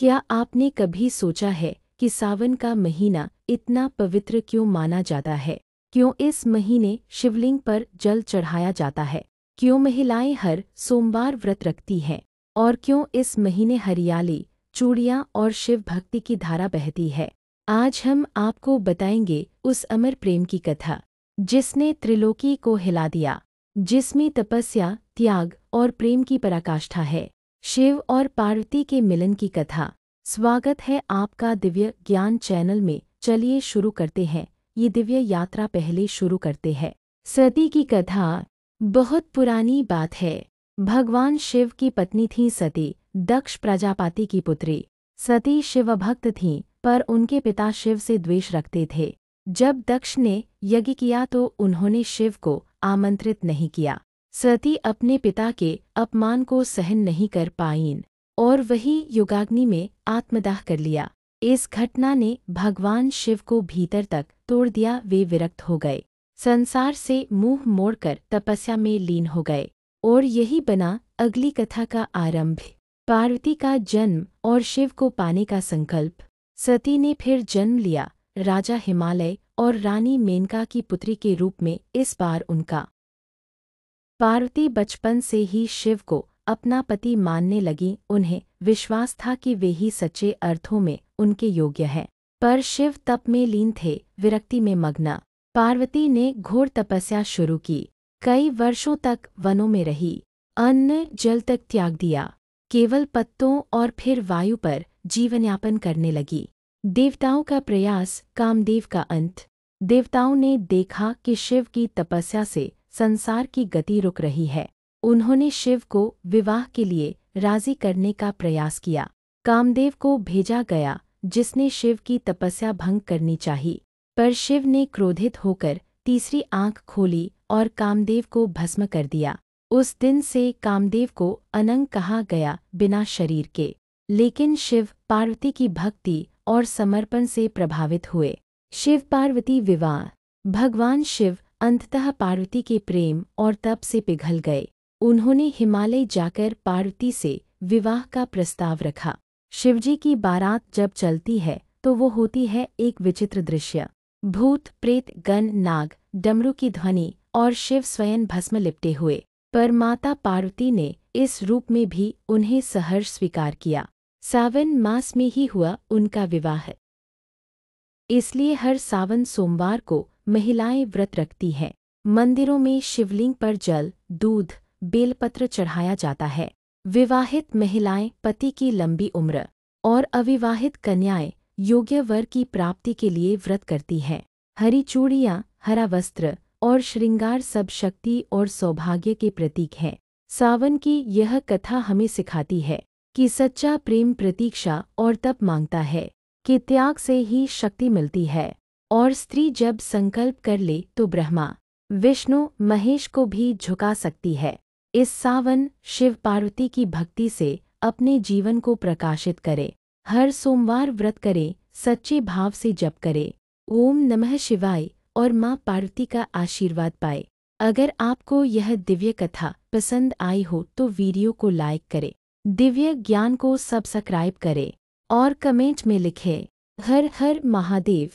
क्या आपने कभी सोचा है कि सावन का महीना इतना पवित्र क्यों माना जाता है? क्यों इस महीने शिवलिंग पर जल चढ़ाया जाता है? क्यों महिलाएं हर सोमवार व्रत रखती हैं? और क्यों इस महीने हरियाली, चूड़ियाँ और शिव भक्ति की धारा बहती है? आज हम आपको बताएंगे उस अमर प्रेम की कथा, जिसने त्रिलोकी को हिला दिया, जिसमें तपस्या, त्याग और प्रेम की पराकाष्ठा है। शिव और पार्वती के मिलन की कथा। स्वागत है आपका दिव्य ज्ञान चैनल में। चलिए शुरू करते हैं ये दिव्य यात्रा। पहले शुरू करते हैं सती की कथा। बहुत पुरानी बात है। भगवान शिव की पत्नी थी सती, दक्ष प्रजापति की पुत्री। सती शिवभक्त थीं, पर उनके पिता शिव से द्वेष रखते थे। जब दक्ष ने यज्ञ किया तो उन्होंने शिव को आमंत्रित नहीं किया। सती अपने पिता के अपमान को सहन नहीं कर पाईं और वही युगाग्नि में आत्मदाह कर लिया। इस घटना ने भगवान शिव को भीतर तक तोड़ दिया। वे विरक्त हो गए, संसार से मुंह मोड़कर तपस्या में लीन हो गए। और यही बना अगली कथा का आरंभ। पार्वती का जन्म और शिव को पाने का संकल्प। सती ने फिर जन्म लिया, राजा हिमालय और रानी मेनका की पुत्री के रूप में। इस बार उनका पार्वती बचपन से ही शिव को अपना पति मानने लगी। उन्हें विश्वास था कि वे ही सच्चे अर्थों में उनके योग्य हैं। पर शिव तप में लीन थे, विरक्ति में मग्न। पार्वती ने घोर तपस्या शुरू की। कई वर्षों तक वनों में रही, अन्न जल तक त्याग दिया, केवल पत्तों और फिर वायु पर जीवनयापन करने लगी। देवताओं का प्रयास, कामदेव का अंत। देवताओं ने देखा कि शिव की तपस्या से संसार की गति रुक रही है। उन्होंने शिव को विवाह के लिए राजी करने का प्रयास किया। कामदेव को भेजा गया, जिसने शिव की तपस्या भंग करनी चाहिए। पर शिव ने क्रोधित होकर तीसरी आंख खोली और कामदेव को भस्म कर दिया। उस दिन से कामदेव को अनंग कहा गया, बिना शरीर के। लेकिन शिव पार्वती की भक्ति और समर्पण से प्रभावित हुए। शिव पार्वती विवाह। भगवान शिव अंततः पार्वती के प्रेम और तप से पिघल गए। उन्होंने हिमालय जाकर पार्वती से विवाह का प्रस्ताव रखा। शिवजी की बारात जब चलती है तो वो होती है एक विचित्र दृश्य। भूत, प्रेत, गण, नाग, डमरू की ध्वनि और शिव स्वयं भस्म लिपटे हुए। पर माता पार्वती ने इस रूप में भी उन्हें सहर्ष स्वीकार किया। सावन मास में ही हुआ उनका विवाह। इसलिए हर सावन सोमवार को महिलाएं व्रत रखती हैं। मंदिरों में शिवलिंग पर जल, दूध, बेलपत्र चढ़ाया जाता है। विवाहित महिलाएं पति की लंबी उम्र और अविवाहित कन्याएं योग्य वर की प्राप्ति के लिए व्रत करती हैं। हरी चूड़ियाँ, हरा वस्त्र और श्रृंगार सब शक्ति और सौभाग्य के प्रतीक हैं। सावन की यह कथा हमें सिखाती है कि सच्चा प्रेम प्रतीक्षा और तप मांगता है, कि त्याग से ही शक्ति मिलती है। और स्त्री जब संकल्प कर ले तो ब्रह्मा, विष्णु, महेश को भी झुका सकती है। इस सावन शिव पार्वती की भक्ति से अपने जीवन को प्रकाशित करे। हर सोमवार व्रत करे, सच्चे भाव से जप करे, ओम नमः शिवाय, और माँ पार्वती का आशीर्वाद पाए। अगर आपको यह दिव्य कथा पसंद आई हो तो वीडियो को लाइक करें, दिव्य ज्ञान को सब्सक्राइब करें और कमेंट में लिखें हर हर महादेव।